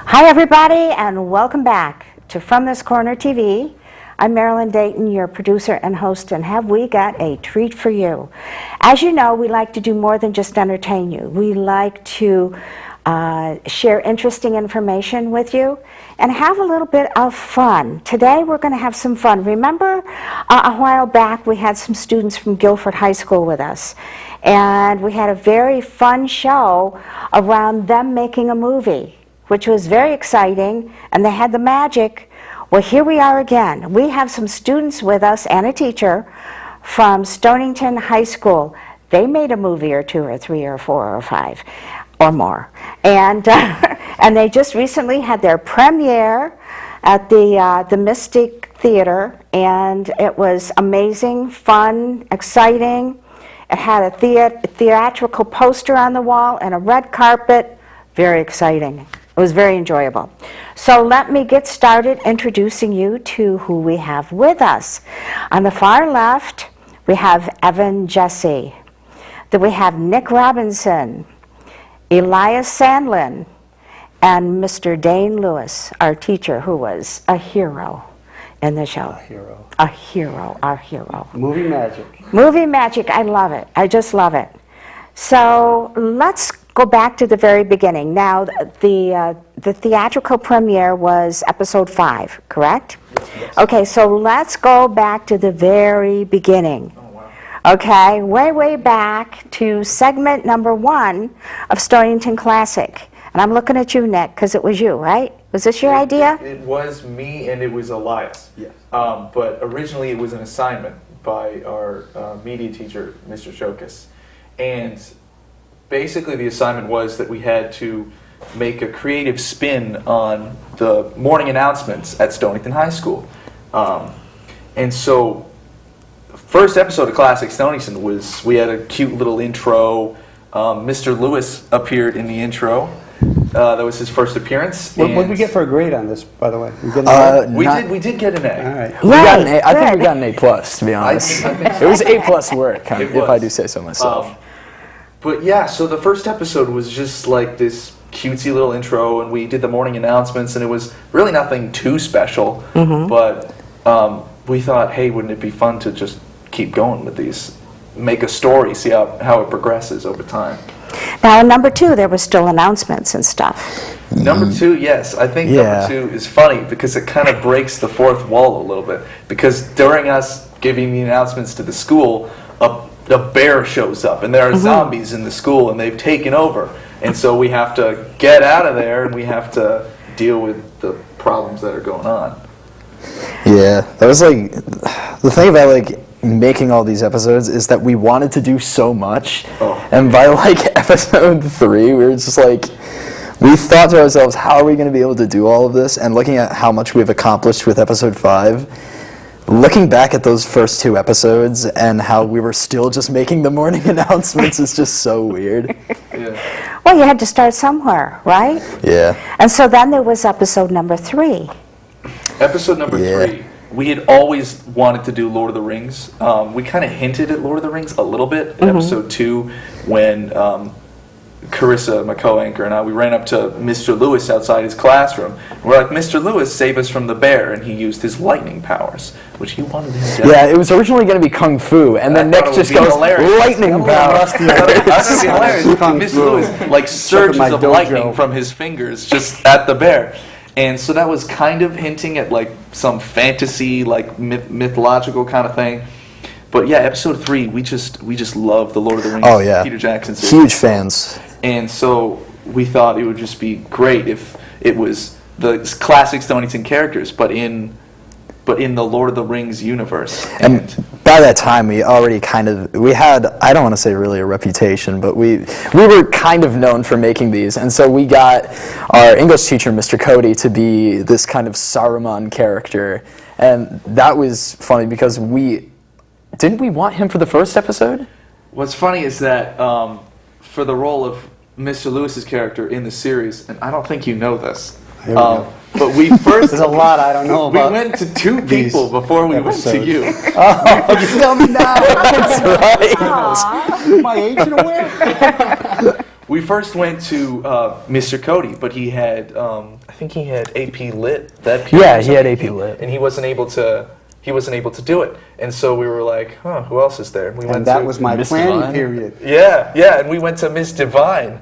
Hi everybody, and welcome back to From This Corner TV. I'm Marilyn Dayton, your producer and host, and have we got a treat for you. As you know, we like to do more than just entertain you. We like to share interesting information with you and have a little bit of fun. Today we're going to have some fun. Remember a while back we had some students from Guilford High School with us, and we had a very fun show around them making a movie, which was very exciting, and they had the magic. Well, here we are again. We have some students with us and a teacher from Stonington High School. They made a movie or two or three or four or five or more. And, and they just recently had their premiere at the Mystic Theater, and it was amazing, fun, exciting. It had a theatrical poster on the wall and a red carpet. Very exciting. It was very enjoyable. So let me get started introducing you to who we have with us. On the far left, we have Evan Jesse. Then we have Nick Robinson, Elias Sandlin, and Mr. Dane Lewis, our teacher, who was a hero in the show. A hero. A hero, our hero. Movie magic. Movie magic, I love it. I just love it. So let's go back to the very beginning. Now, the theatrical premiere was episode 5, correct? Yes. Okay, so let's go back to the very beginning. Oh, wow. Okay, way back to segment number 1 of Stonington Classic. And I'm looking at you, Nick, because it was you, right? Was this your idea? It was me, and it was Elias. Yes. But originally it was an assignment by our media teacher, Mr. Shokus. And basically the assignment was that we had to make a creative spin on the morning announcements at Stonington High School. And so first episode of Classic Stonington was, we had a cute little intro. Mr. Lewis appeared in the intro. That was his first appearance. What did we get for a grade on this, by the way? We did get an A. All right. We got an A. I think we got an A+, to be honest. I think so. It was A+ work, if was. I do say so myself. But yeah, so the first episode was just like this cutesy little intro, and we did the morning announcements, and it was really nothing too special. Mm-hmm. But we thought, hey, wouldn't it be fun to just keep going with these, make a story, see how it progresses over time. Now, in number 2, there were still announcements and stuff. Number 2, yes. I think number 2 is funny because it kind of breaks the fourth wall a little bit. Because during us giving the announcements to the school, a bear shows up, and there are zombies in the school, and they've taken over. And so we have to get out of there, and we have to deal with the problems that are going on. Yeah, that was like, the thing about like making all these episodes is that we wanted to do so much, and by like episode 3, we were just like, we thought to ourselves, how are we going to be able to do all of this? And looking at how much we've accomplished with episode 5, looking back at those first 2 episodes and how we were still just making the morning announcements is just so weird. Yeah. Well, you had to start somewhere, right? Yeah. And so then there was episode number 3. Episode number 3, we had always wanted to do Lord of the Rings. We kind of hinted at Lord of the Rings a little bit in episode 2 when Carissa, my co-anchor, and I, we ran up to Mr. Lewis outside his classroom. We're like, Mr. Lewis, save us from the bear, and he used his lightning powers, which he wanted his death. Yeah, it was originally going to be Kung Fu, and then Nick just goes, lightning powers. That's gonna be hilarious. Mr. Lewis, like, surges of lightning from his fingers just at the bear. And so that was kind of hinting at, like, some fantasy, like, mythological kind of thing. But yeah, episode 3, we just love the Lord of the Rings. Oh yeah, Peter Jackson series. Huge fans. And so we thought it would just be great if it was the classic Stonington characters, but in the Lord of the Rings universe. And by that time, we already we had, I don't want to say really a reputation, but we were kind of known for making these. And so we got our English teacher, Mr. Cody, to be this kind of Saruman character. And that was funny because didn't we want him for the first episode? What's funny is that for the role of Mr. Lewis's character in the series, and I don't think you know this, Here we go. But we first There's a lot I don't know we about. went to two these people before we went to episodes. you. Oh, you tell me now. That's right. Am I agent aware? We first went to Mr. Cody, but he had, I think he had AP Lit that period. Yeah, he had AP Lit. and he wasn't able to do it. And so we were like, huh, who else is there? We And that was my Miss planning Divine? period. Yeah, and we went to Miss Divine.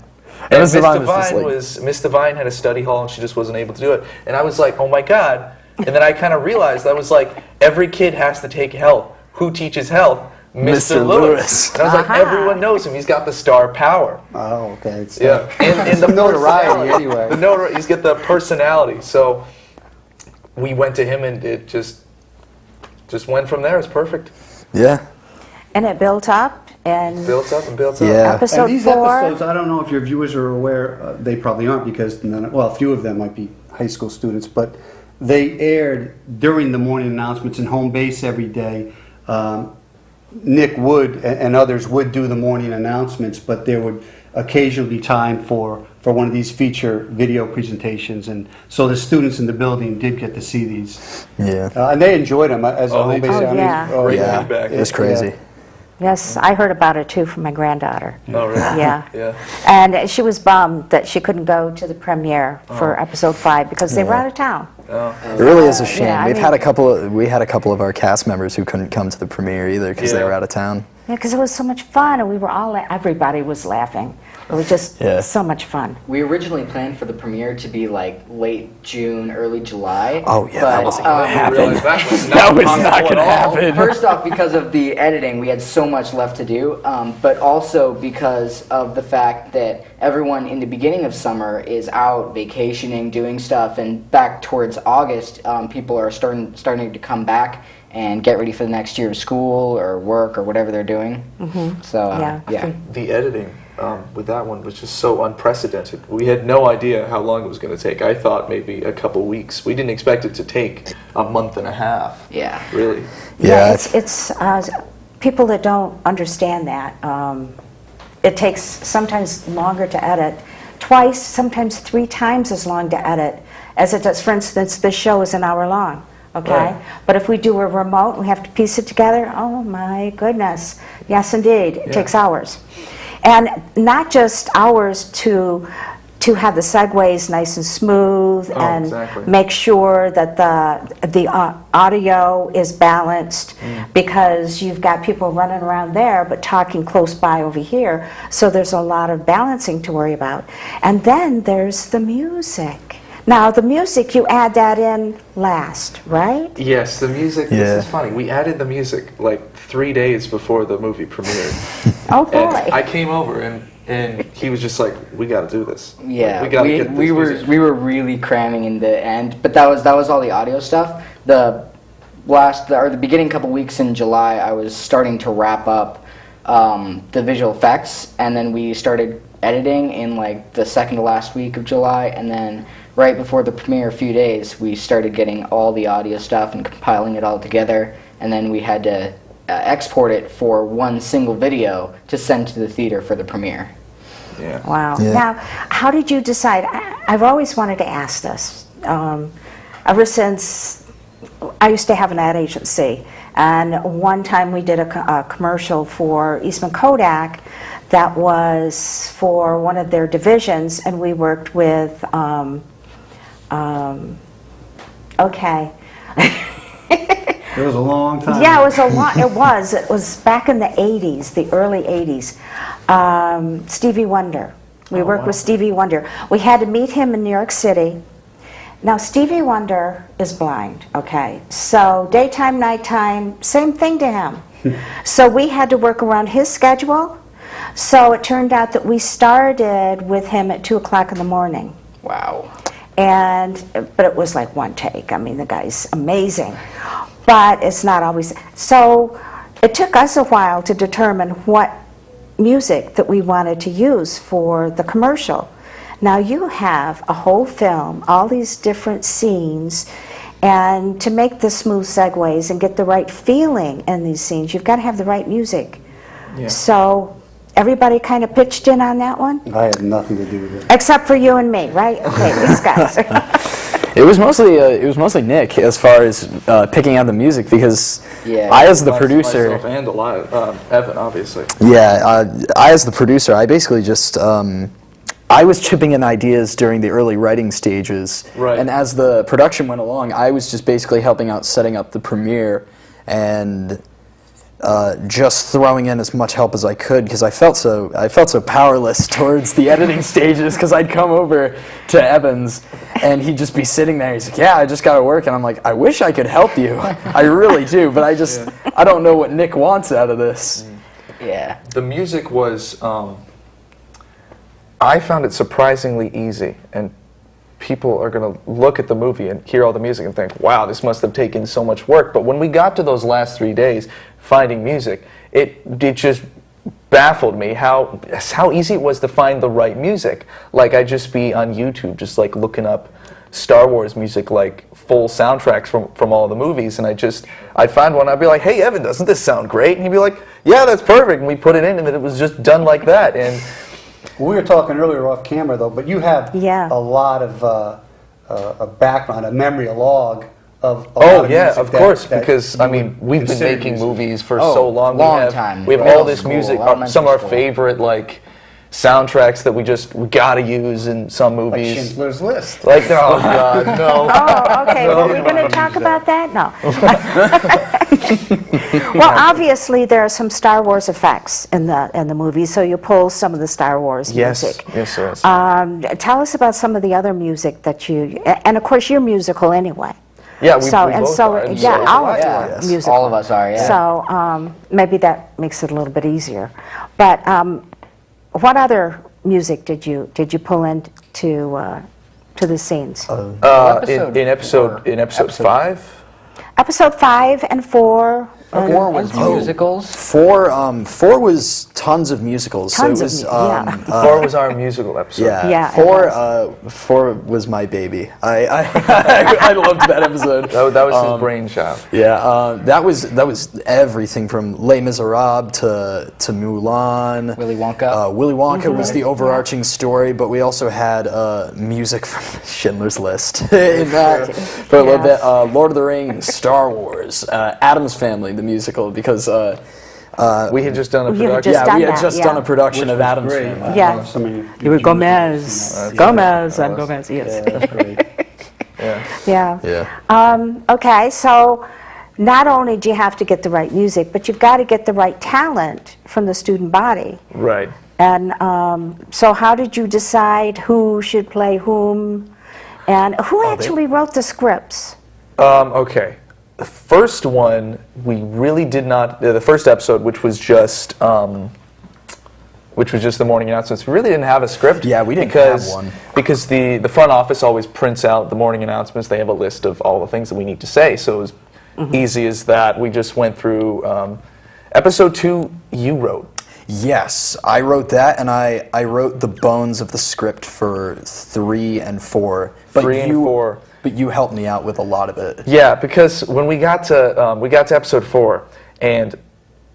And Miss Miss Divine was just Divine like- was Miss Divine had a study hall and she just wasn't able to do it. And I was like, oh my God. And then I kind of realized, I was like, every kid has to take health. Who teaches health? Mr. Mr. Lewis. Lewis. And I was like, Aha. everyone knows him. He's got the star power. Oh, okay. It's Yeah, and the notoriety personality. anyway. The notoriety. He's got the personality. So we went to him, and it just went from there. It's perfect. Yeah. And it built up, and Built up and built Yeah. up. episode And these 4. episodes, I don't know if your viewers are aware, they probably aren't because, a few of them might be high school students, but they aired during the morning announcements in home base every day. Nick would and others would do the morning announcements, but there would occasionally be time for one of these feature video presentations, and so the students in the building did get to see these. Yeah. And they enjoyed them as a Oh, home they base. did. Oh, yeah. Oh, Great yeah. feedback. It was crazy. yes, I heard about it too from my granddaughter. Oh, really? Yeah. Yeah. And she was bummed that she couldn't go to the premiere for Oh. episode 5 because they were out of town. Oh. It really is a shame. Yeah, I We mean- had a couple of our cast members who couldn't come to the premiere either because they Yeah. were out of town. Yeah, because it was so much fun, and we were all, everybody was laughing. It was just Yeah. so much fun. We originally planned for the premiere to be like late June, early July. Oh yeah, that but, wasn't gonna um, happen. realized that was That was possible not at gonna all. happen. First off, because of the editing, we had so much left to do, but also because of the fact that everyone in the beginning of summer is out vacationing, doing stuff, and back towards August, people are starting to come back and get ready for the next year of school or work or whatever they're doing. So Yeah. The editing with that one was just so unprecedented. We had no idea how long it was going to take. I thought maybe a couple weeks. We didn't expect it to take a month and a half. Yeah. Really. Yeah, it's people that don't understand that. It takes sometimes longer to edit, twice, sometimes 3 times as long to edit as it does. For instance, this show is an hour long, okay? Right. But if we do a remote, we have to piece it together. Oh my goodness. Yes, indeed. It Yeah. takes hours. And not just hours to have the segues nice and smooth Oh, and exactly. make sure that the audio is balanced because you've got people running around there but talking close by over here, so there's a lot of balancing to worry about. And then there's the music. Now the music, you add that in last, right? Yes, the music. Yeah. This is funny. We added the music like 3 days before the movie premiered. Oh boy. And I came over and he was just like, "We got to do this. Yeah, we got to get this we were music." we were really cramming in the end, but that was all the audio stuff. The beginning couple weeks in July, I was starting to wrap up the visual effects, and then we started editing in like the second to last week of July, and then right before the premiere, a few days, we started getting all the audio stuff and compiling it all together, and then we had to export it for one single video to send to the theater for the premiere. Yeah. Wow. Yeah. Now, how did you decide? I've always wanted to ask this. Ever since I used to have an ad agency, and one time we did a commercial for Eastman Kodak that was for one of their divisions, and we worked with, okay. It was a long time. Yeah, it was a lot. It was back in the 80s, the early 80s. Stevie Wonder. We worked with Stevie Wonder. We had to meet him in New York City. Now, Stevie Wonder is blind, okay? So daytime, nighttime, same thing to him. So we had to work around his schedule. So it turned out that we started with him at 2 o'clock in the morning. Wow. But it was like one take. I mean, the guy's amazing. But it's not always. So it took us a while to determine what music that we wanted to use for the commercial. Now you have a whole film, all these different scenes, and to make the smooth segues and get the right feeling in these scenes, you've got to have the right music. Yeah. So everybody kind of pitched in on that one? I had nothing to do with it. Except for you and me, right? Okay, these guys. It was mostly Nick as far as picking out the music because Yeah. I as the producer. Myself and Evan, obviously. Yeah, I as the producer, I basically just I was chipping in ideas during the early writing stages, Right. and as the production went along, I was just basically helping out setting up the premiere and just throwing in as much help as I could because I felt so powerless towards the editing stages because I'd come over to Evans and he'd just be sitting there. He's like, "Yeah, I just got to work," and I'm like, "I wish I could help you. I really do, but I don't know what Nick wants out of this." Yeah. The music was, I found it surprisingly easy, and people are going to look at the movie and hear all the music and think, wow, this must have taken so much work. But when we got to those last 3 days finding music, it just baffled me how easy it was to find the right music. Like, I'd just be on YouTube just like looking up Star Wars music, like full soundtracks from all the movies, and I'd find one, I'd be like, "Hey Evan, doesn't this sound great?" And he'd be like, "Yeah, that's perfect," and we put it in, and then it was just done like that. And We were talking earlier off camera, though, but you have Yeah. a lot of a background, a memory, a log of a lot oh of yeah, music of that- course, that because you I mean would we've been consider making music. movies for Oh, so long. long time. We have Middle all this school, music, elementary some of our school. favorite like soundtracks that we gotta use in some Like movies. Schindler's List. Like, oh god, no. Oh, okay. No, Well, we're no, going no, to talk no. about that? No. Well, obviously there are some Star Wars effects in the movie, so you pull some of the Star Wars Yes, music. yes, there is. Tell us about some of the other music that and of course you're musical anyway. Yeah, we So and both so are, and yeah, so is all of you Yeah. are Yes. musical. All of us are, yeah. So maybe that makes it a little bit easier. But what other music did you pull into to the scenes? In episode 5. Episode 5 and 4. 4 was musicals. 4 was tons of musicals. Tons so of it was, yeah. 4 was our musical episode. Yeah, Yeah, it 4 was my baby. I I loved that episode. That was his brainchild. Yeah, that was everything from Les Miserables to Mulan. Willy Wonka. Willy Wonka was the overarching story, but we also had music from Schindler's List in that for a little bit. Lord of the Rings, Star Wars, Addams Family, the musical, because We had just done a You had production. just we done had that, just yeah. done a production Which of was Addams great. Family. I Yeah. love so many You were music Gomez. in that. Gomez and That was- Gomez, yes. Yeah, that's great. Yeah. Yeah. Yeah. Okay, so not only do you have to get the right music, but you've got to get the right talent from the student body. Right. And so how did you decide who should play whom? And who actually wrote the scripts? Okay. The first one, we really did not. The first episode, which was just the morning announcements, we really didn't have a script. Yeah, we didn't because, have one. Because the front office always prints out the morning announcements. They have a list of all the things that we need to say. So it was easy as that. We just went through episode 2. You wrote. Yes, I wrote that, and I wrote the bones of the script for 3 and 4. But 3 and 4. But you helped me out with a lot of it. Yeah, because when we got to episode 4, and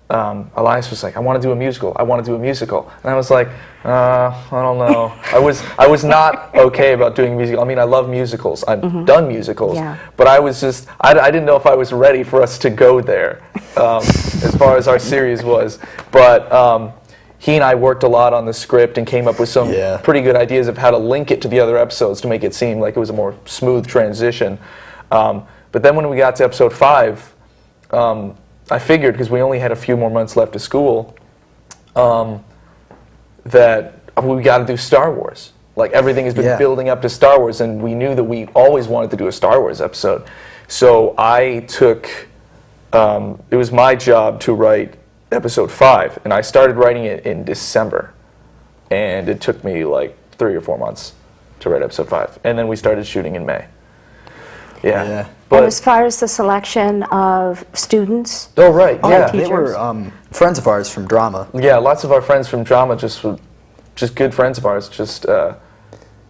Elias was like, "I want to do a musical. I want to do a musical," and I was like, "I don't know." I was not okay about doing a musical. I mean, I love musicals. I've done musicals, Yeah. but I was just I didn't know if I was ready for us to go there as far as our series was. But he and I worked a lot on the script and came up with some Yeah. pretty good ideas of how to link it to the other episodes to make it seem like it was a more smooth transition. But then when we got to episode 5, I figured, because we only had a few more months left of school, that we got to do Star Wars. Like, everything has been Yeah. building up to Star Wars, and we knew that we always wanted to do a Star Wars episode. So I took, it was my job to write episode 5, and I started writing it in December. And it took me like 3 or 4 months to write episode 5. And then we started shooting in May. Yeah. Yeah. And as But, far as the selection of students? oh, right, yeah. They were friends of ours from drama. Yeah, lots of our friends from drama, just good friends of ours, just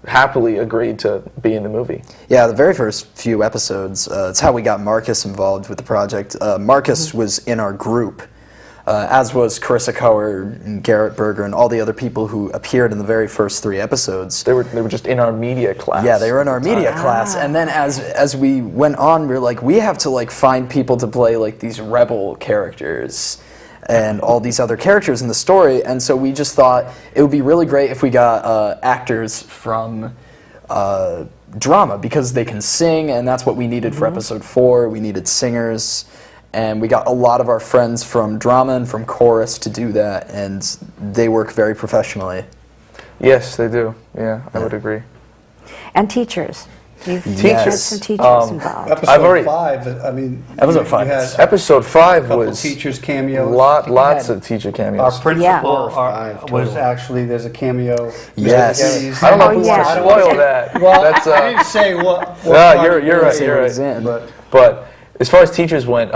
happily agreed to be in the movie. Yeah, the very first few episodes, it's how we got Marcus involved with the project. Marcus was in our group, as was Carissa Cower and Garrett Berger and all the other people who appeared in the very first 3 episodes. They were just in our media class. Yeah, they were in our media class, and then as we went on, we were like, we have to like find people to play like these rebel characters and all these other characters in the story, and so we just thought it would be really great if we got actors from drama, because they can sing, and that's what we needed for episode 4. We needed singers, and we got a lot of our friends from drama and from chorus to do that, and they work very professionally. Yes, they do. Yeah, I would agree. And teachers. You've Teachers. had some teachers involved. Episode I've already- 5, I mean... Episode you 5 had is- Episode 5 a couple was teachers cameos. lots of teacher Our cameos. principal 4 or 5 was total. actually, there's a cameo. Yes. I don't know if Oh, we yeah. want to spoil that. Well, That's, I didn't say what No, part you're it right. was, You're right. He's in. But as far as teachers went,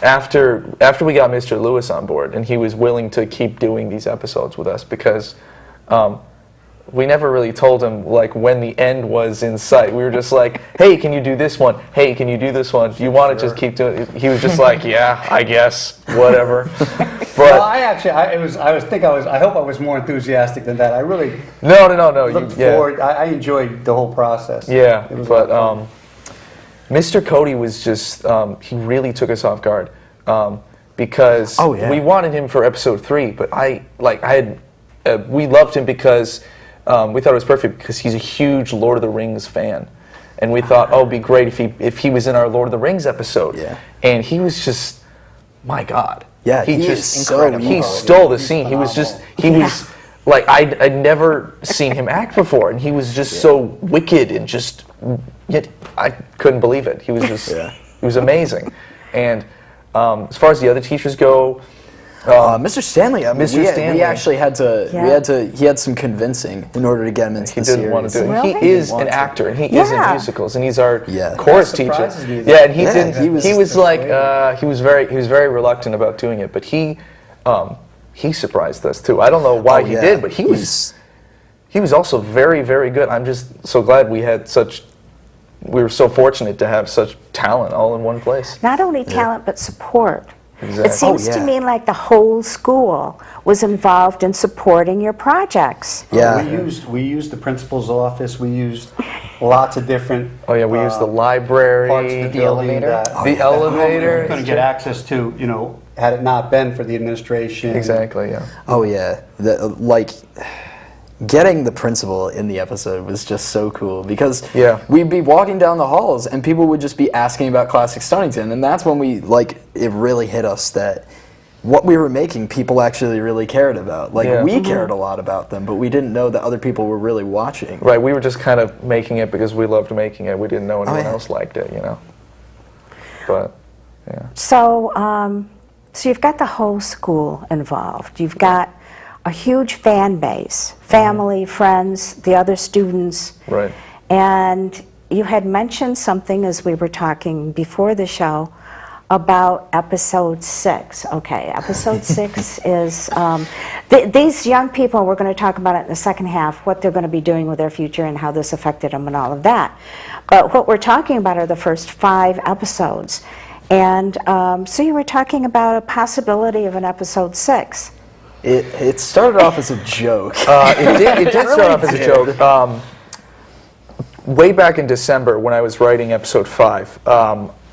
after we got Mr. Lewis on board, and he was willing to keep doing these episodes with us, because we never really told him like when the end was in sight. We were just like, "Hey, can you do this one? Hey, can you do this one? Do you want to just keep doing it?" He was just like, "Yeah, I guess, whatever." Well, But I hope I was more enthusiastic than that. I really no. looked forward. I enjoyed the whole process. Yeah, It was a but lot of fun. Mr. Cody was just, he really took us off guard, because Oh, yeah. we wanted him for episode 3, but we loved him because we thought it was perfect because he's a huge Lord of the Rings fan. And we thought, oh, it'd be great if he was in our Lord of the Rings episode. Yeah. And he was just, my God. Yeah, he just is so he evil. stole the scene. He was like, I'd never seen him act before, and he was just so wicked and just, yet I couldn't believe it. He was just, he was amazing. And as far as the other teachers go, Mr. Stanley, I mean, Mr. Stanley. we actually had to, Yeah. he had some convincing in order to get him into he the didn't series. want to do it. Really? He is Want an to. actor, and he is in Yeah. musicals, and he's our Yeah. chorus That teacher. surprises me. Yeah, and he Yeah, didn't. he was- He was like, great. he was very reluctant about doing it, but he surprised us too. I don't know why Oh, he yeah. did, but he was also very good. I'm just so glad we were so fortunate to have such talent all in one place. Not only talent, but support. Exactly. It seems Oh, to yeah. me like the whole school was involved in supporting your projects. Yeah. We used the principal's office. We used lots of different. Oh yeah, we used the parts of library, the building elevator. that the elevator. we couldn't get access to. Had it not been for the administration. Exactly. Yeah. Oh yeah, like getting the principal in the episode was just so cool because Yeah. we'd be walking down the halls and people would just be asking about Classic Stonington, and that's when it really hit us that what we were making people actually really cared about. Like Yeah. we cared a lot about them, but we didn't know that other people were really watching. Right. We were just kind of making it because we loved making it. We didn't know anyone yeah. else liked it. But yeah. So you've got the whole school involved. You've got a huge fan base, family, friends, the other students. Right. And you had mentioned something as we were talking before the show about episode 6. Okay, episode 6 is, these young people, we're going to talk about it in the second half, what they're going to be doing with their future and how this affected them and all of that. But what we're talking about are the first 5 episodes. And so you were talking about a possibility of an episode 6. It started off as a joke. It did start off as a joke. Way back in December when I was writing episode 5,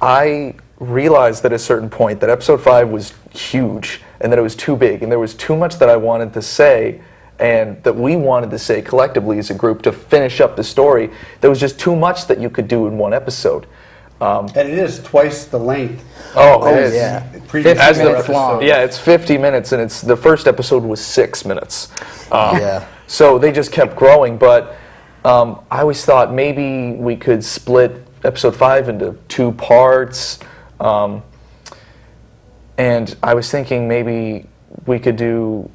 I realized at a certain point that episode 5 was huge and that it was too big and there was too much that I wanted to say and that we wanted to say collectively as a group to finish up the story. There was just too much that you could do in one episode. And it is twice the length. Oh, it is. yeah. Previous As the- episode. long. Yeah, it's 50 minutes, and the first episode was 6 minutes. Yeah. So they just kept growing, but I always thought maybe we could split episode 5 into 2 parts. And I was thinking maybe we could do.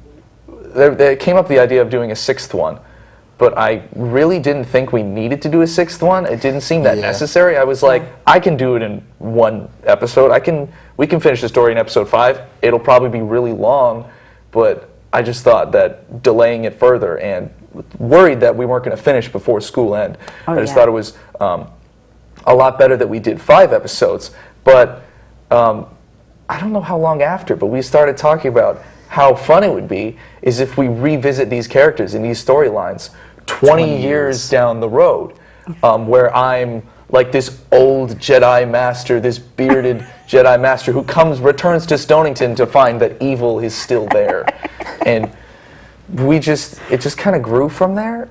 There came up the idea of doing a 6th one, but I really didn't think we needed to do a 6th one. It didn't seem that Yeah. necessary. I was like, I can do it in one episode. We can finish the story in episode 5. It'll probably be really long, but I just thought that delaying it further and worried that we weren't going to finish before school end. Oh, I just yeah. thought it was a lot better that we did 5 episodes, but I don't know how long after, but we started talking about how fun it would be is if we revisit these characters in these storylines 20 years down the road, where I'm like this old Jedi master, this bearded Jedi master who returns to Stonington to find that evil is still there. And it just kind of grew from there.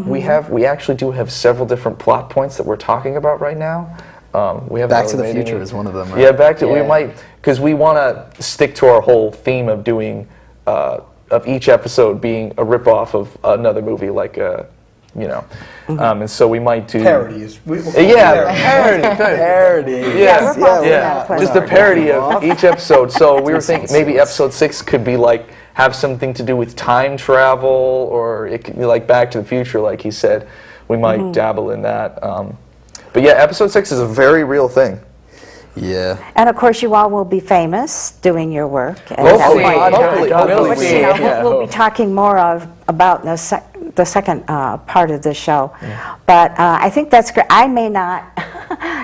We actually do have several different plot points that we're talking about right now. We haven't Back to really the made Future any- is one of them, right? Yeah, we might, because we want to stick to our whole theme of doing, of each episode being a ripoff of another movie, like, and so we might do... Parodies. Parody. Yeah, we're both in that place. Just a parody of each episode. So we were thinking maybe episode 6 could be like, have something to do with time travel, or it could be like Back to the Future, like he said. We might dabble in that. But yeah, episode 6 is a very real thing. Yeah. And of course, you all will be famous doing your work. And Hopefully, that way, hopefully. which, you know, we'll be talking more about the second part of the show. But I think that's great. I may not,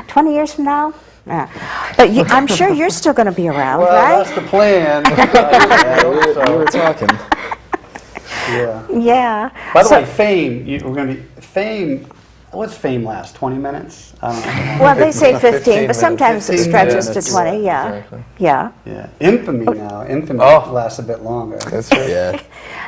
20 years from now? Yeah. But I'm sure you're still going to be around, Well, right? that's the plan. We were talking. Yeah. Yeah. By the So- way, Fame, we're going to be, Fame, what's Fame last, 20 minutes? I don't know. Well, they say 15, 15 but sometimes it 15 stretches to minutes. 20, yeah. Exactly. Yeah. Yeah. Infamy now. Infamy Oh. lasts a bit longer. That's right. Yeah.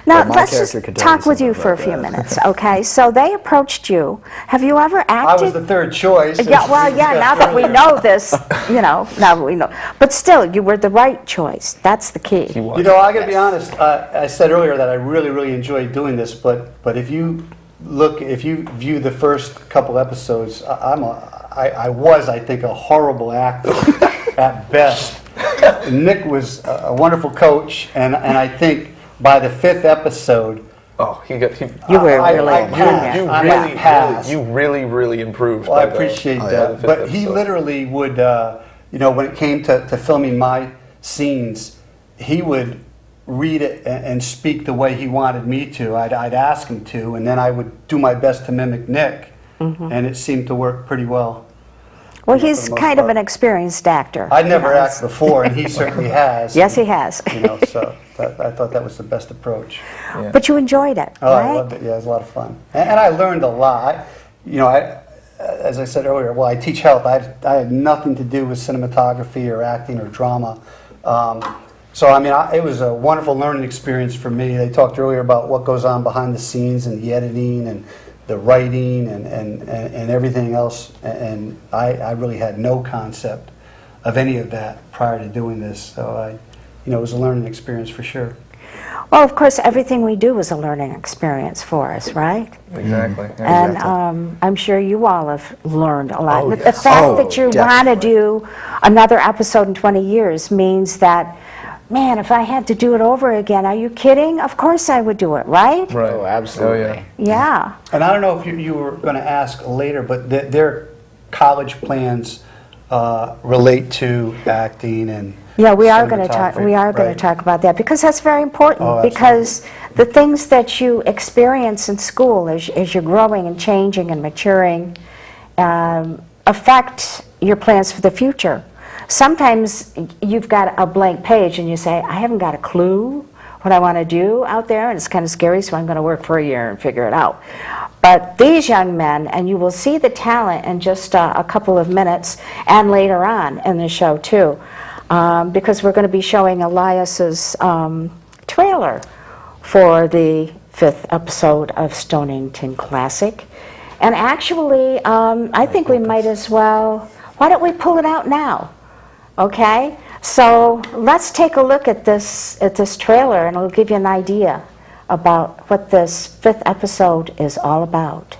Now, my let's just character could tell you talk with you something for a about few that. minutes, okay? So they approached you. Have you ever I was acted? the third choice. Yeah, well, yeah, now that we know this, now that we know. But still, you were the right choice. That's the key. He was. You know, I got to be honest. I said earlier that I really, really enjoyed doing this, but if you view the first couple episodes, I was, I think, a horrible actor at best. Nick was a wonderful coach, and I think by the 5th episode, Oh, You were I really passed. brilliant. I Yeah. passed. You really improved. Well, I by the- appreciate by that. the fifth But he episode. literally would, when it came to filming my scenes, he would read it and speak the way he wanted me to. I'd ask him to, and then I would do my best to mimic Nick, and it seemed to work pretty well. Well, for he's the most kind of part. an experienced actor. I'd never you know. acted before, and he certainly has. Yes, he has. So I thought that was the best approach. Yeah. But you enjoyed it, Oh, I right? loved it. Yeah, it was a lot of fun, and I learned a lot. As I said earlier, well, I teach health. I had nothing to do with cinematography or acting or drama. So I mean, it was a wonderful learning experience for me. They talked earlier about what goes on behind the scenes and the editing and the writing and everything else. And I really had no concept of any of that prior to doing this. So it was a learning experience for sure. Well, of course, everything we do is a learning experience for us, right? Exactly. And I'm sure you all have learned a lot. Oh, The yes. fact Oh, that you want to definitely. do another episode in 20 years means that, man, if I had to do it over again, are you kidding? Of course I would do it, right? Right. Oh, absolutely. Oh, yeah. Yeah. And I don't know if you were going to ask later, but their college plans relate to acting and Yeah, we are going to talk. cinematography, We are going right? to talk about that because that's very important. Oh, absolutely. Because the things that you experience in school as you're growing and changing and maturing affect your plans for the future. Sometimes you've got a blank page and you say, I haven't got a clue what I want to do out there, and it's kind of scary, so I'm going to work for a year and figure it out. But these young men, and you will see the talent in just a couple of minutes and later on in the show too, because we're going to be showing Elias's trailer for the 5th episode of Stonington Classic. And actually, I think we might as well, why don't we pull it out now? Okay, so let's take a look at this trailer, and it'll give you an idea about what this 5th episode is all about.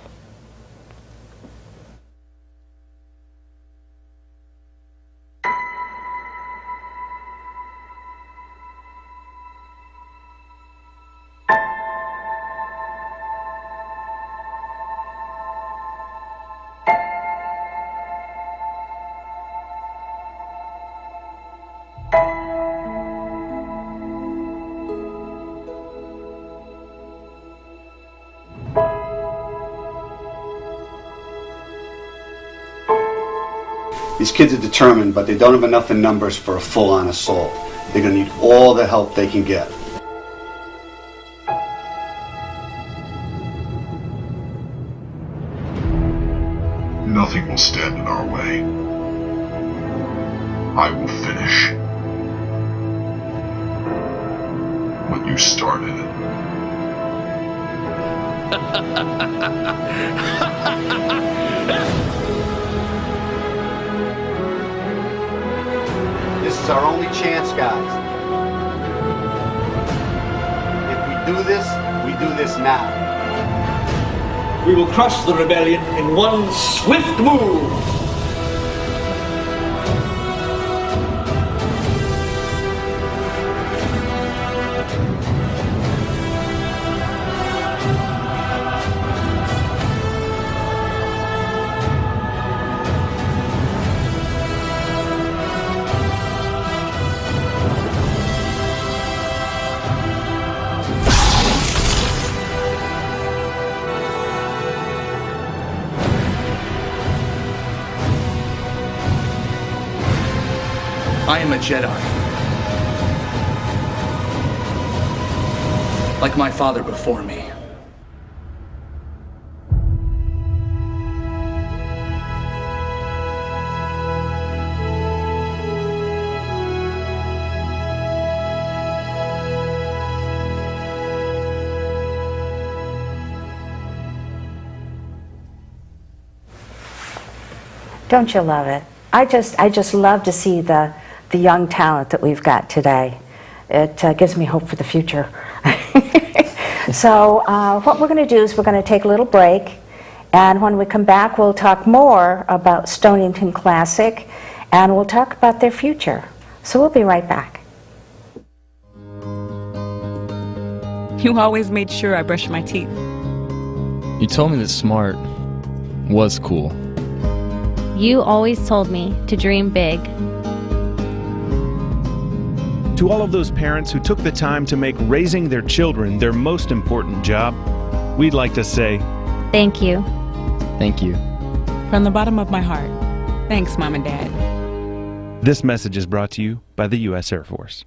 These kids are determined, but they don't have enough in numbers for a full-on assault. They're going to need all the help they can get. Nothing will stand in our way. I will finish what you started. This is our only chance, guys. If we do this now. We will crush the rebellion in one swift move. I am a Jedi. Like my father before me. Don't you love it? I just love to see the young talent that we've got today. It gives me hope for the future. So what we're going to do is we're going to take a little break, and when we come back we'll talk more about Stonington Classic, and we'll talk about their future. So we'll be right back. You always made sure I brushed my teeth. You told me that smart was cool. You always told me to dream big. To all of those parents who took the time to make raising their children their most important job, we'd like to say, thank you. Thank you. From the bottom of my heart. Thanks, Mom and Dad. This message is brought to you by the U.S. Air Force.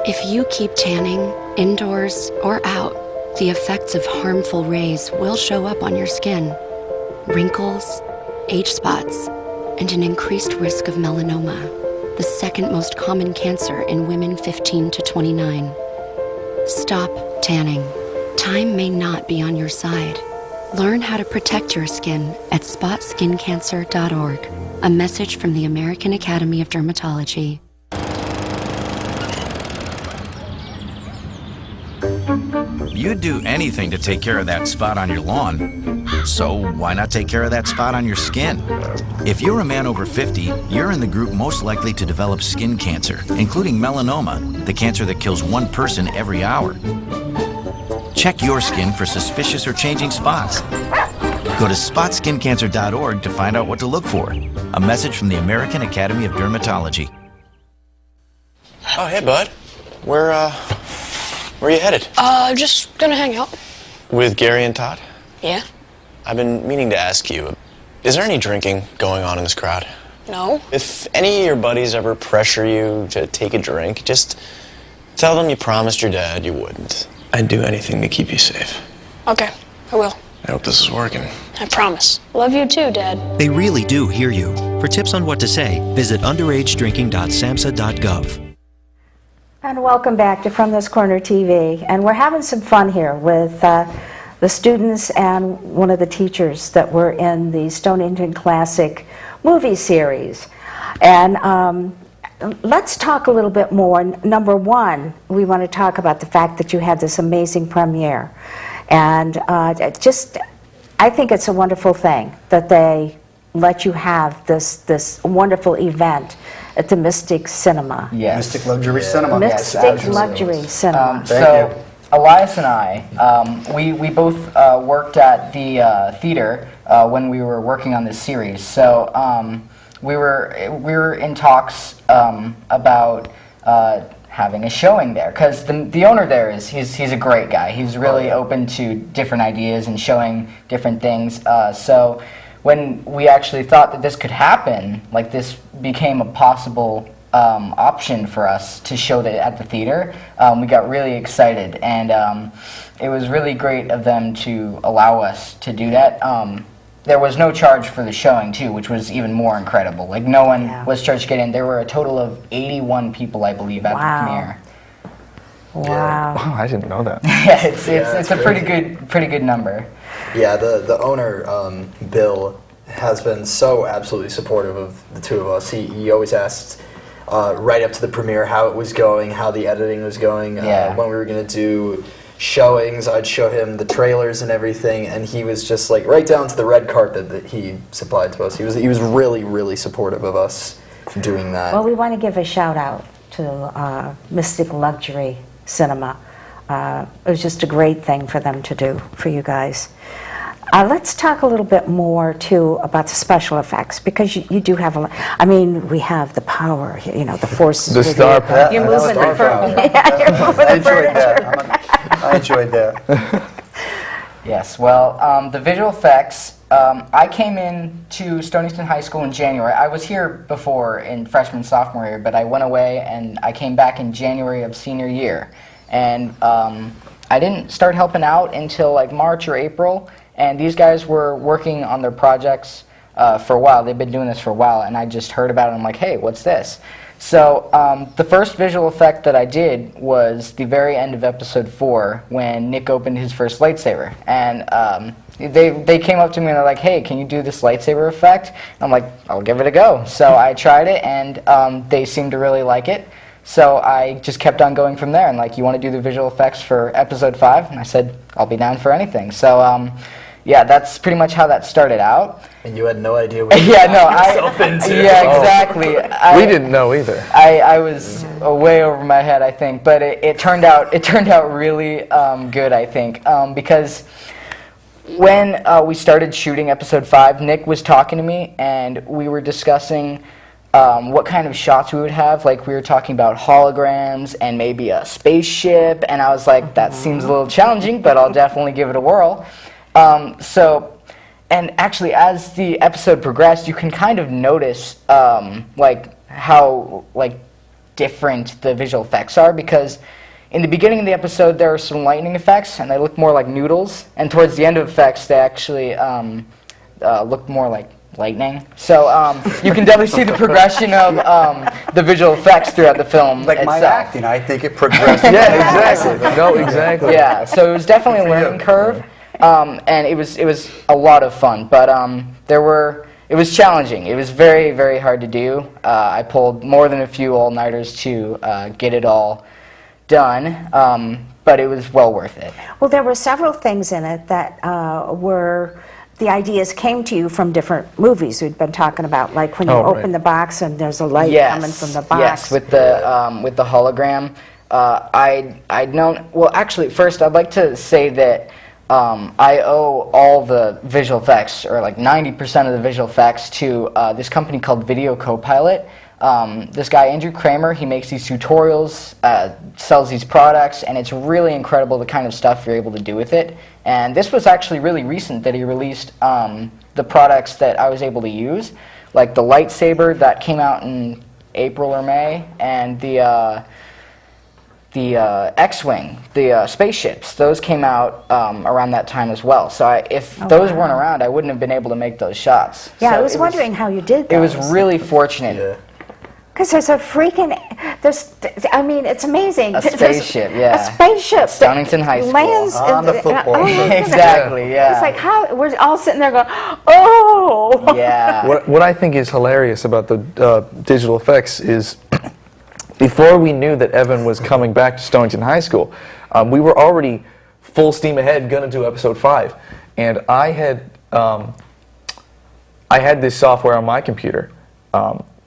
If you keep tanning, indoors or out, the effects of harmful rays will show up on your skin. Wrinkles, age spots, and an increased risk of melanoma, the second most common cancer in women 15 to 29. Stop tanning. Time may not be on your side. Learn how to protect your skin at spotskincancer.org. A message from the American Academy of Dermatology. You'd do anything to take care of that spot on your lawn. So why not take care of that spot on your skin? If you're a man over 50, you're in the group most likely to develop skin cancer, including melanoma, the cancer that kills one person every hour. Check your skin for suspicious or changing spots. Go to spotskincancer.org to find out what to look for. A message from the American Academy of Dermatology. Oh, hey, bud. Where are you headed? Just gonna hang out. With Gary and Todd? Yeah. I've been meaning to ask you, is there any drinking going on in this crowd? No. If any of your buddies ever pressure you to take a drink, just tell them you promised your dad you wouldn't. I'd do anything to keep you safe. Okay, I will. I hope this is working. I promise. Love you too, Dad. They really do hear you. For tips on what to say, visit underagedrinking.samhsa.gov. And welcome back to From This Corner TV. And we're having some fun here with the students and one of the teachers that were in the Stonington Classic movie series. And let's talk a little bit more. Number one, we want to talk about the fact that you had this amazing premiere. And I think it's a wonderful thing that they let you have this wonderful event at the Mystic Cinema. Yes. Mystic Luxury Cinema. Mystic Luxury Cinema. So Elias and I, we both worked at the theater when we were working on this series. So we were in talks about having a showing there, because the owner there he's a great guy. He's really open to different ideas and showing different things. So when we actually thought that this could happen, like this became a possible option for us to show that at the theater, we got really excited, and it was really great of them to allow us to do that. There was no charge for the showing too, which was even more incredible. Like no one was charged to get in. There were a total of 81 people, I believe, at the premiere. Wow. Oh, I didn't know that. Yeah, it's a pretty good number. Yeah, the owner, Bill, has been so absolutely supportive of the two of us. He always asked right up to the premiere how it was going, how the editing was going, when we were going to do showings. I'd show him the trailers and everything, and he was just like right down to the red carpet that he supplied to us. He was really, really supportive of us doing that. Well, we want to give a shout out to Mystic Luxury Cinema. It was just a great thing for them to do for you guys. Let's talk a little bit more too about the special effects, because you do have I mean, we have the power, the forces. The star power. You're moving the furniture. Yeah, you're moving the furniture. I enjoyed that. Yes, well, the visual effects, I came in to Stonington High School in January. I was here before in freshman, sophomore year, but I went away and I came back in January of senior year. And I didn't start helping out until like March or April, and these guys were working on their projects for a while. They've been doing this for a while, and I just heard about it and I'm like, hey, what's this? So the first visual effect that I did was the very end of episode 4 when Nick opened his first lightsaber. And they came up to me and they're like, hey, can you do this lightsaber effect? And I'm like, I'll give it a go. So I tried it, and they seemed to really like it. So I just kept on going from there, and like, you want to do the visual effects for episode 5? And I said, I'll be down for anything. So yeah, that's pretty much how that started out. And you had no idea what you yourself into. Yeah, exactly. We didn't know either. I was way over my head, I think, but it turned out really good, I think, because when we started shooting episode 5, Nick was talking to me, and we were discussing what kind of shots we would have. Like, we were talking about holograms and maybe a spaceship, and I was like, that seems a little challenging, but I'll definitely give it a whirl. And actually, as the episode progressed, you can kind of notice like how different the visual effects are, because in the beginning of the episode there are some lightning effects and they look more like noodles, and towards the end of effects they actually look more like lightning. So you can definitely see the progression of the visual effects throughout the film. Like my itself. acting, I think it progressed. Yeah, exactly. No, exactly. Yeah, so it was definitely a learning curve. And it was a lot of fun, but it was challenging. It was very, very hard to do. I pulled more than a few all-nighters to get it all done, but it was well worth it. Well, there were several things in it that were, the ideas came to you from different movies we'd been talking about, like when you open the box and there's a light coming from the box. Yes, with the hologram. I'd known, well, actually, first I'd like to say that I owe all the visual effects, or like 90% of the visual effects, to this company called Video Copilot. This guy, Andrew Kramer, he makes these tutorials, sells these products, and it's really incredible the kind of stuff you're able to do with it. And this was actually really recent that he released the products that I was able to use, like the lightsaber that came out in April or May, and the X-Wing, the spaceships, those came out around that time as well. So if those weren't around, I wouldn't have been able to make those shots. Yeah, So I was wondering how you did those. It was really fortunate. Because there's a freaking, I mean, it's amazing. A spaceship, yeah. A spaceship. Stonington High School. Lands on the football field. Exactly, yeah. It's like, how, we're all sitting there going, oh! Yeah. What I think is hilarious about the digital effects is, before we knew that Evan was coming back to Stonington High School, we were already full steam ahead going to do episode 5. And I had this software on my computer,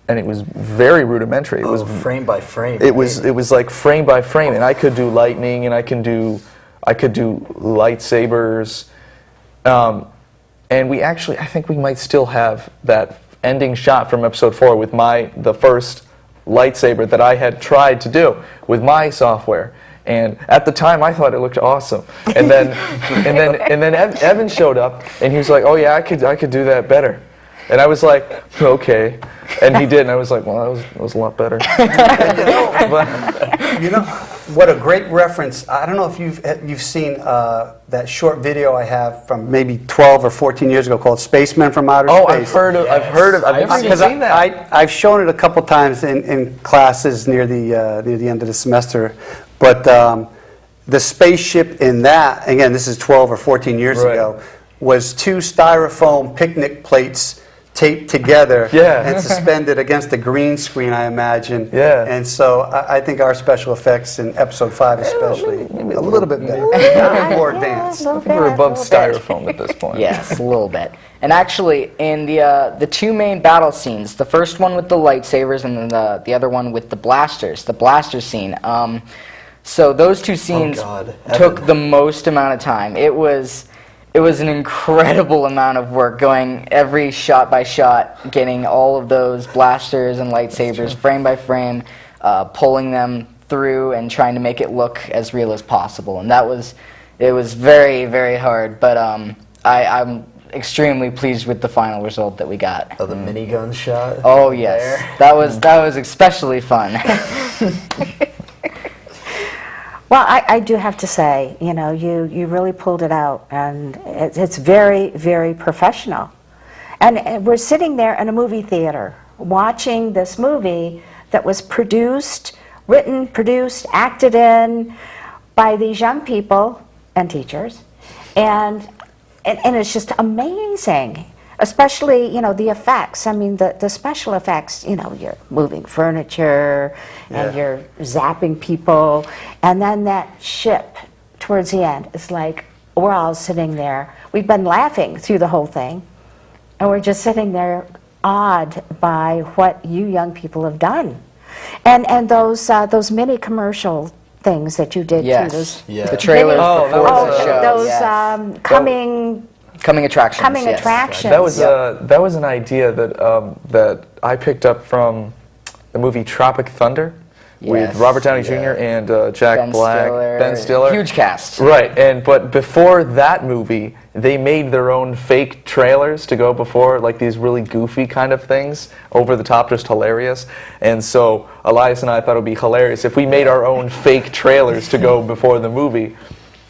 and it was very rudimentary. It was frame by frame. It was like frame by frame, and I could do lightning, and I could do lightsabers, and we actually, I think we might still have that ending shot from episode 4 with the first lightsaber that I had tried to do with my software, And at the time, I thought it looked awesome. And then, and then Evan showed up, and he was like, "Oh yeah, I could do that better." And I was like, "Okay," and he did, and I was like, "Well, that was a lot better." You know, what a great reference. I don't know if you've seen that short video I have from maybe 12 or 14 years ago called "Spacemen from Outer Space." I've heard of. I've never even seen that. I've shown it a couple times in classes near the end of the semester, but the spaceship in that, again, this is 12 or 14 years ago, was 2 styrofoam picnic plates taped together and suspended against a green screen, I imagine. Yeah. And so I think our special effects in episode 5 especially, a little bit better, more advanced. I think we're above styrofoam at this point. Yes, a little bit. And actually, in the 2 main battle scenes, the first one with the lightsabers and then the other one with the blaster scene, so those 2 scenes took the most amount of time. It was an incredible amount of work, going every shot by shot, getting all of those blasters and lightsabers frame by frame, pulling them through and trying to make it look as real as possible. And it was very, very hard, but I'm extremely pleased with the final result that we got. Oh, the minigun shot? Oh yes, that was especially fun. Well, I do have to say, you know, you really pulled it out, and it's very, very professional. And we're sitting there in a movie theater watching this movie that was written, produced, acted in by these young people and teachers, and it's just amazing. Especially, you know, the effects. I mean, the special effects, you know, you're moving furniture and you're zapping people. And then that ship towards the end, it's like we're all sitting there. We've been laughing through the whole thing. And we're just sitting there awed by what you young people have done. And those mini commercial things that you did too. Those the trailers before the show. Those coming attractions. That was an idea that I picked up from the movie Tropic Thunder with Robert Downey Jr. and Jack Black, Ben Stiller. Huge cast. Right, but before that movie, they made their own fake trailers to go before, like these really goofy kind of things, over the top, just hilarious. And so Elias and I thought it would be hilarious if we made our own fake trailers to go before the movie.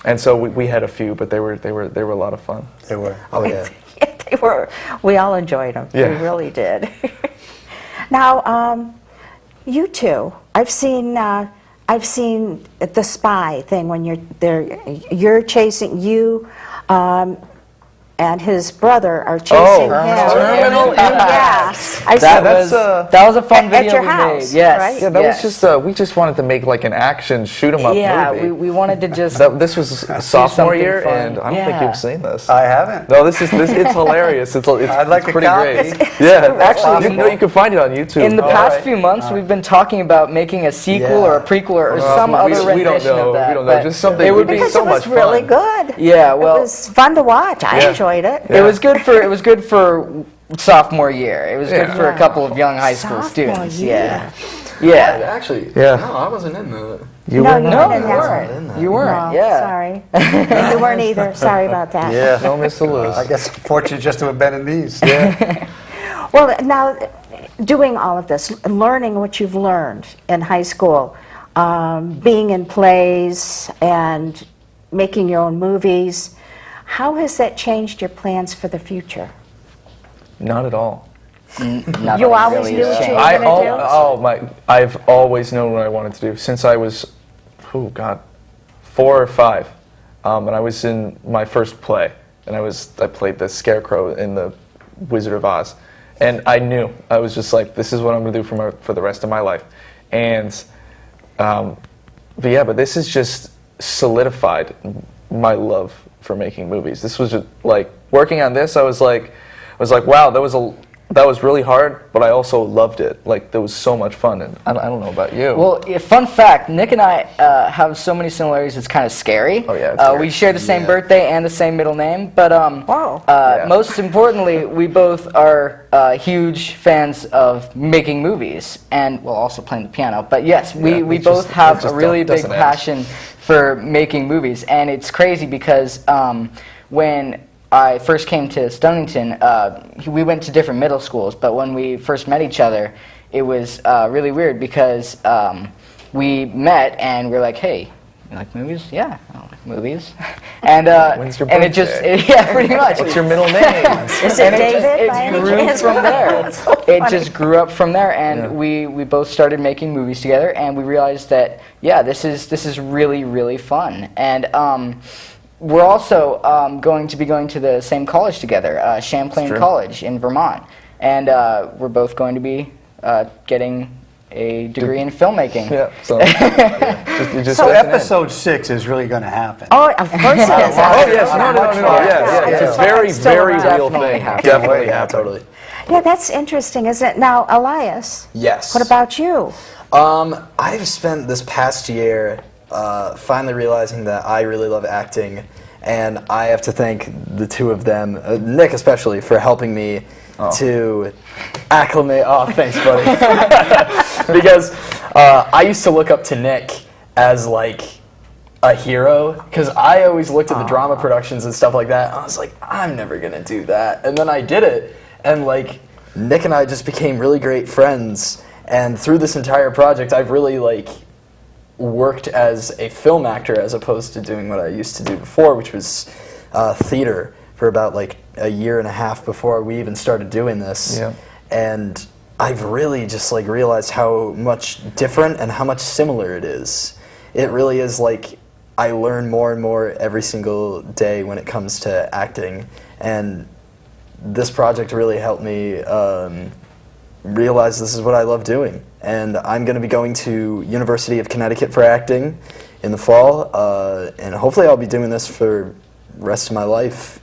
And so we had a few, but they were a lot of fun. They were. Oh yeah. They were. We all enjoyed them. Yeah. We really did. Now, you two, I've seen the spy thing when you're chasing you. And his brother are chasing him. Terminal Impact. Yeah, that was a fun video at your we house, made. Yes, right? Yeah, that was just we just wanted to make like an action shoot 'em up movie. Yeah, we wanted to just. This was sophomore year, fun. and I don't think you've seen this. I haven't. No, it's hilarious. It's I'd like pretty a copy. great. Yeah, actually, you can find it on YouTube. In the past few months, we've been talking about making a sequel or a prequel or some other rendition of that. We don't know. Just something. It would be because so it was much really fun. good. Yeah, well, it was fun to watch. I enjoyed it. It was good for sophomore year. It was good for a couple of young high school students. Year. Yeah. Actually, no, I wasn't in the. You weren't in that. You weren't. No, Yeah. Sorry. You weren't either. Sorry about that. Yeah. No miss to lose. I guess fortunate just to have been in these. Yeah. Well, now, doing all of this, learning what you've learned in high school, being in plays and making your own movies, how has that changed your plans for the future? Not at all. You always knew what you were going to do? I've always known what I wanted to do since I was, 4 or 5, and I was in my first play, and I played the Scarecrow in the Wizard of Oz, and I knew. I was just like, this is what I'm going to do for the rest of my life, and but this has just solidified my love for making movies. This was just like working on this. I was like, wow, that was that was really hard, but I also loved it. Like, that was so much fun, and I don't know about you. Well, fun fact, Nick and I have so many similarities, it's kind of scary. Oh, yeah. We share the same birthday and the same middle name, but most importantly, we both are huge fans of making movies, and, well, also playing the piano. But yes, we both have a really big passion for making movies, and it's crazy because when I first came to Stonington, we went to different middle schools, but when we first met each other, it was really weird because we met and we're like, hey, you like movies? Yeah, I like movies. And when's your birthday? And it just, yeah, pretty much. What's your middle name? Is it David? It grew from there. It just grew up from there, and we both started making movies together, and we realized that, yeah, this is really, really fun. And we're also going to be going to the same college together, Champlain College in Vermont. And we're both going to be getting a degree in filmmaking. Yeah, so, so episode 6 is really going to happen. Oh, of course it is. Oh, yes, no. It's a very, very real thing. Definitely happen. Totally. Yeah, that's interesting, isn't it? Now, Elias. Yes. What about you? I've spent this past year finally realizing that I really love acting, and I have to thank the two of them, Nick especially, for helping me to acclimate. Oh, thanks, buddy. Because I used to look up to Nick as like a hero, because I always looked at the drama productions and stuff like that, and I was like, I'm never gonna do that. And then I did it, and like Nick and I just became really great friends. And through this entire project, I've really like worked as a film actor as opposed to doing what I used to do before, which was theater, for about like a year and a half before we even started doing this. Yeah. And I've really just like realized how much different and how much similar it is. It really is like I learn more and more every single day when it comes to acting, and this project really helped me realize this is what I love doing. And I'm going to be going to University of Connecticut for acting in the fall, and hopefully I'll be doing this for the rest of my life.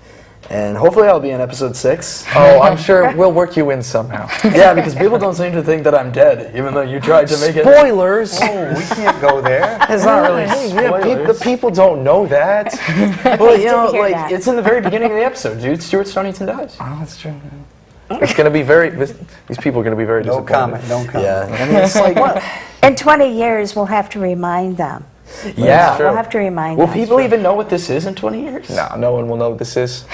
And hopefully I'll be in episode 6. Oh, I'm sure we'll work you in somehow. Yeah, because people don't seem to think that I'm dead, even though you tried to make it. Spoilers! Oh, we can't go there. It's not really spoilers. The people don't know that. Well, you know, like, it's in the very beginning of the episode, dude. Stuart Stonington dies. Oh, that's true. It's going to be these people are going to be very disappointed. No comment. Yeah, I mean, it's like, what? In 20 years, we'll have to remind them. Yeah. We'll have to remind Will them. people even know what this is in 20 years? No, no one will know what this is.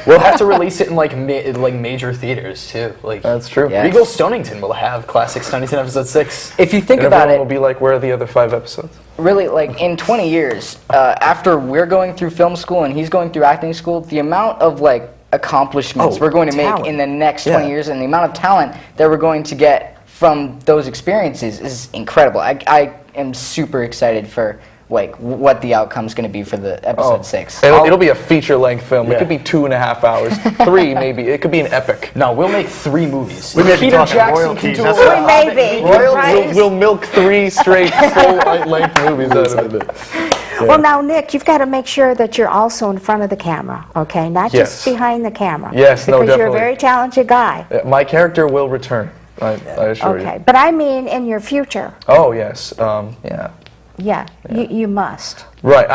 We'll have to release it in like major theaters too. Like that's true. Yes. Regal Stonington will have Classic Stonington episode 6. If you think and about it, will be like, where are the other 5 episodes? really, like in 20 years, after we're going through film school and he's going through acting school, the amount of like accomplishments we're going to make in the next 20 years, and the amount of talent that we're going to get from those experiences is incredible. I am super excited for like what the outcome's going to be for the episode 6. It'll be a feature-length film. It could be 2.5 hours, 3 maybe. It could be an epic. No, we'll make 3 movies. We may be Peter talking Jackson can royalties. do That's a right. Maybe. We'll milk 3 straight full-length movies out of it. Yeah. Well, now, Nick, you've got to make sure that you're also in front of the camera, okay? Not just behind the camera. Yes, no, because definitely. you're a very talented guy. My character will return, I assure you. Okay, but I mean in your future. Oh, yes. Yeah. Yeah, you must. Right.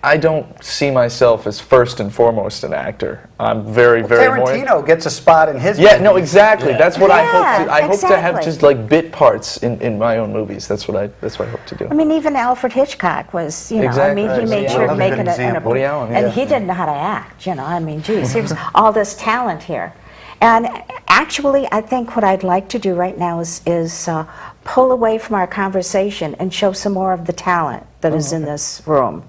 I don't see myself as first and foremost an actor. I'm very more... Tarantino gets a spot in his Yeah, movies. no, exactly. That's what I hope to... I hope to have exactly. just like bit parts in my own movies. That's what I hope to do. I mean, even Alfred Hitchcock was, you know, Exactly. I mean, he made sure to make it Woody Allen, and he didn't know how to act, you know. I mean, geez, there's all this talent here. And actually, I think what I'd like to do right now is pull away from our conversation and show some more of the talent that is in this room.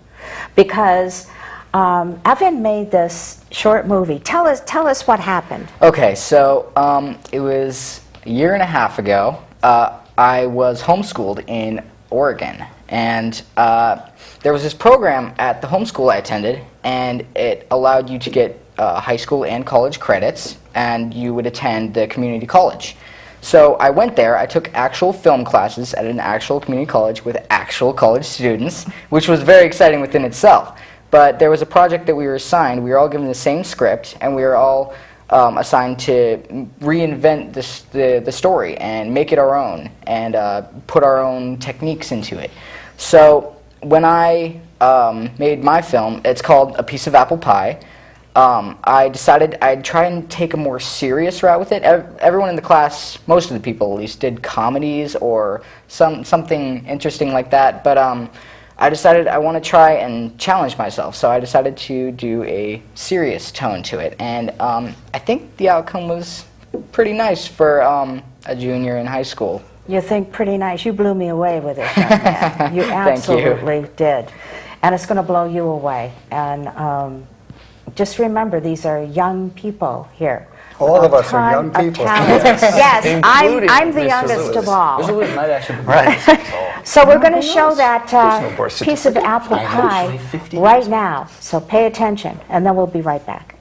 Because Evan made this short movie. Tell us what happened. Okay, so it was a year and a half ago. I was homeschooled in Oregon, and there was this program at the homeschool I attended, and it allowed you to get high school and college credits, and you would attend the community college. So I went there, I took actual film classes at an actual community college with actual college students, which was very exciting within itself. But there was a project that we were assigned, we were all given the same script, and we were all assigned to reinvent the story and make it our own and put our own techniques into it. So when I made my film, it's called A Piece of Apple Pie. I decided I'd try and take a more serious route with it. Everyone in the class, most of the people at least, did comedies or something interesting like that. But I decided I want to try and challenge myself. So I decided to do a serious tone to it. And I think the outcome was pretty nice for a junior in high school. You think pretty nice. You blew me away with it, young man. You Thank you. absolutely did. And it's going to blow you away. And just remember, these are young people here. All of us are ton young of people. talent. Yes, Including I'm the Mr. youngest Lewis. of all. Mr. Lewis might actually be right. So we're going to show that no birth piece of apple pie right now. So pay attention, and then we'll be right back.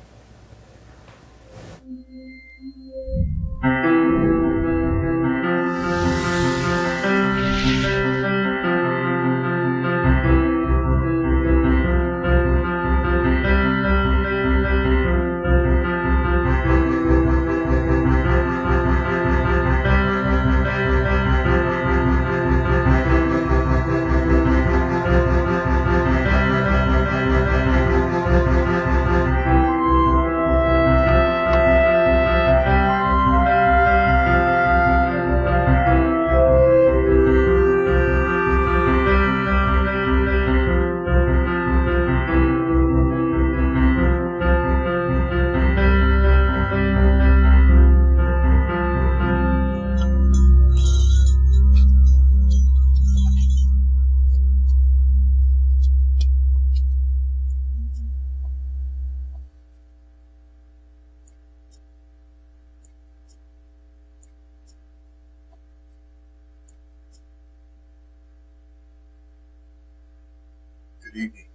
Good evening.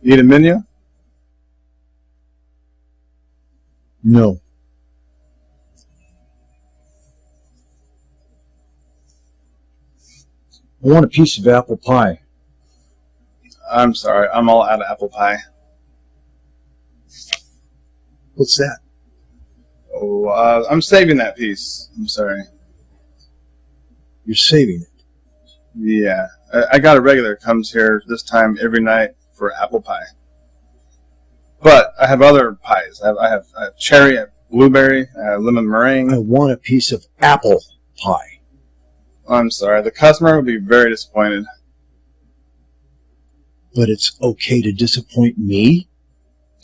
Need a menu? No. I want a piece of apple pie. I'm sorry, I'm all out of apple pie. What's that? Oh, I'm saving that piece. I'm sorry. You're saving it. Yeah, I got a regular comes here this time every night for apple pie. But I have other pies. I have cherry, I have blueberry, I have lemon meringue. I want a piece of apple pie. I'm sorry, the customer will be very disappointed. But it's okay to disappoint me?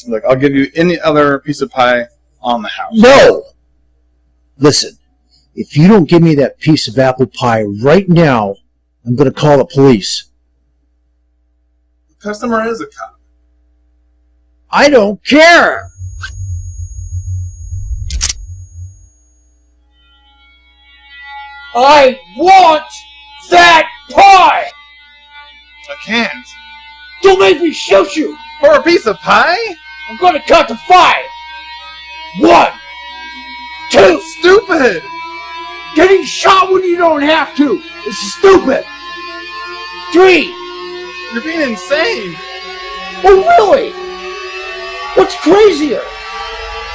Look, I'll give you any other piece of pie on the house. No! Listen, if you don't give me that piece of apple pie right now, I'm going to call the police. The customer is a cop. I don't care! I want that pie! I can't. Don't make me shoot you! For a piece of pie? I'm gonna count to 5! 1, 2! Stupid! Getting shot when you don't have to is stupid! 3! You're being insane! Oh, really? What's crazier?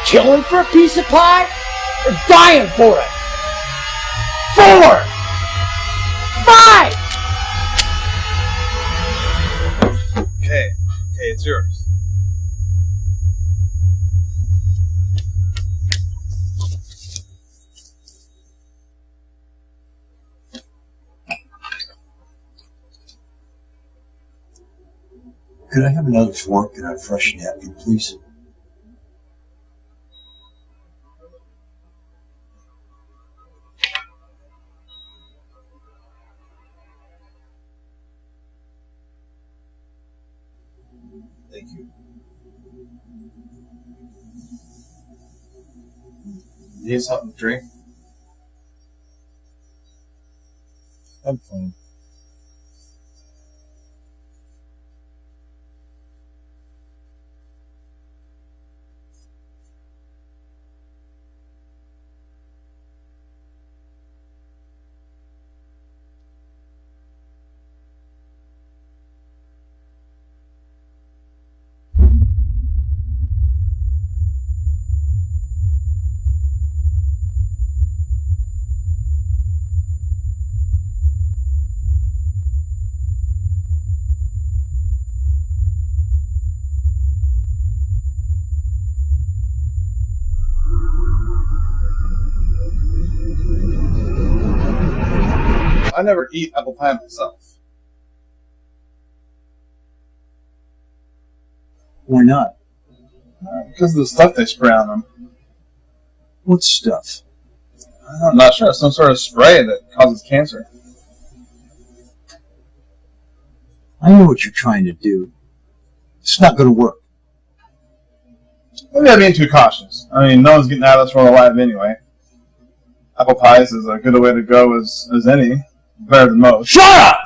Killing for a piece of pie or dying for it? 4! 5! Okay, it's yours. Could I have another fork and a fresh napkin, please? Thank you. Need something to drink? I'm fine. I never eat apple pie myself. Why not? Because of the stuff they spray on them. What stuff? I'm not sure. Some sort of spray that causes cancer. I know what you're trying to do. It's not going to work. Maybe I'm being too cautious. I mean, no one's getting out of this world alive anyway. Apple pies is as good a way to go as any. Better than most. Shut up!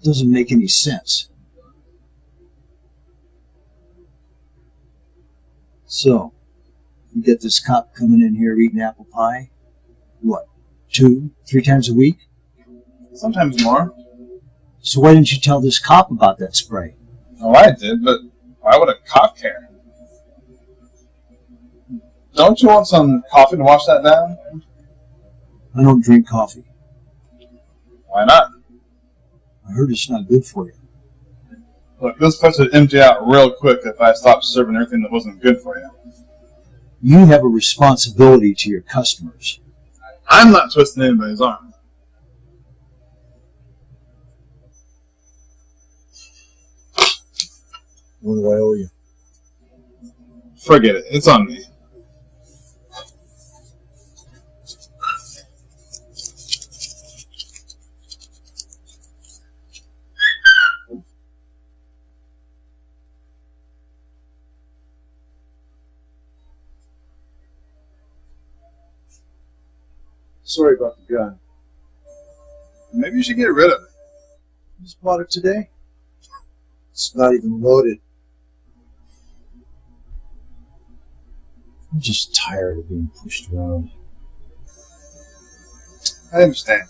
Doesn't make any sense. So, you get this cop coming in here eating apple pie? What, 2, 3 times a week? Sometimes more. So why didn't you tell this cop about that spray? Oh, I did, but why would a cop care? Don't you want some coffee to wash that down? I don't drink coffee. Why not? I heard it's not good for you. Look, this place would empty out real quick if I stopped serving everything that wasn't good for you. You have a responsibility to your customers. I'm not twisting anybody's arm. What do I owe you? Forget it. It's on me. Sorry about the gun. Maybe you should get rid of it. Just bought it today. It's not even loaded. I'm just tired of being pushed around. I understand.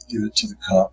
Give it to the cop.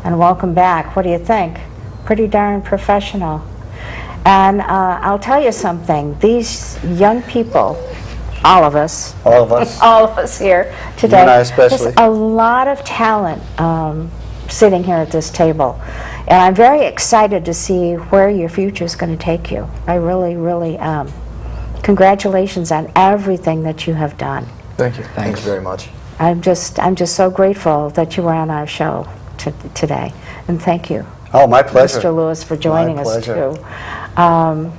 And welcome back. What do you think? Pretty darn professional. And I'll tell you something. These young people, all of us, All of us. all of us here today, You and I especially. there's a lot of talent sitting here at this table. And I'm very excited to see where your future is going to take you. I really, really am. Congratulations on everything that you have done. Thank you. Thanks very much. I'm just so grateful that you were on our show today, and thank you. Oh, my pleasure. Mr. Lewis, for joining My us pleasure. too. I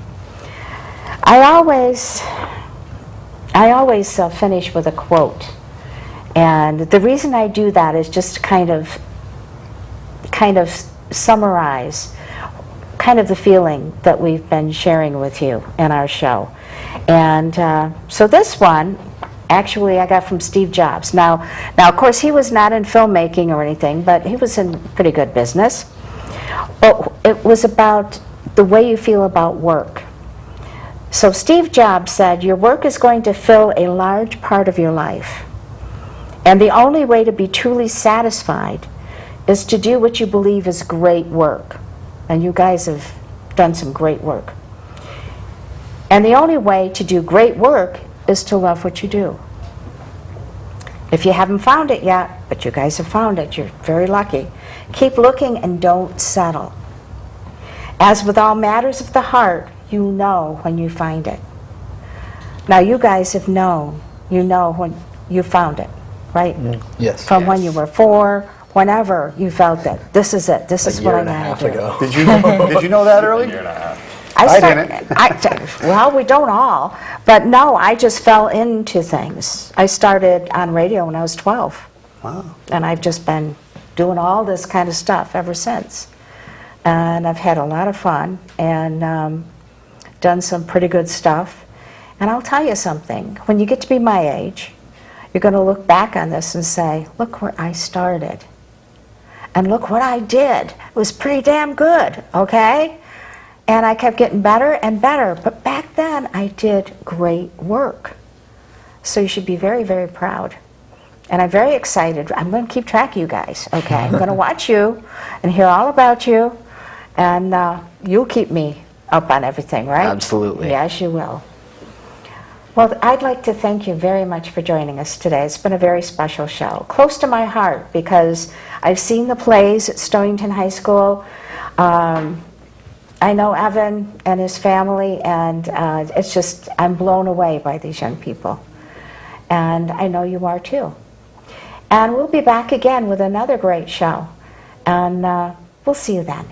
always finish with a quote, and the reason I do that is just to kind of summarize kind of the feeling that we've been sharing with you in our show. And so this one, actually, I got from Steve Jobs. Now, of course, he was not in filmmaking or anything, but he was in pretty good business. But it was about the way you feel about work. So Steve Jobs said, your work is going to fill a large part of your life. And the only way to be truly satisfied is to do what you believe is great work. And you guys have done some great work. And the only way to do great work is to love what you do. If you haven't found it yet, but you guys have found it, you're very lucky. Keep looking and don't settle. As with all matters of the heart, you know when you find it. Now you guys have known, you know when you found it, right? Yes. From when you were 4, whenever you felt it. This is it. This is what I gotta do. Did you know that early? I didn't. Well, we don't all, but no, I just fell into things. I started on radio when I was 12. Wow. And I've just been doing all this kind of stuff ever since. And I've had a lot of fun and done some pretty good stuff. And I'll tell you something, when you get to be my age, you're going to look back on this and say, look where I started. And look what I did. It was pretty damn good, okay? And I kept getting better and better. But back then, I did great work. So you should be very, very proud. And I'm very excited. I'm going to keep track of you guys, okay? I'm going to watch you and hear all about you. And you'll keep me up on everything, right? Absolutely. Yes, you will. Well, I'd like to thank you very much for joining us today. It's been a very special show. Close to my heart because I've seen the plays at Stonington High School. I know Evan and his family, and it's just, I'm blown away by these young people. And I know you are too. And we'll be back again with another great show. And we'll see you then.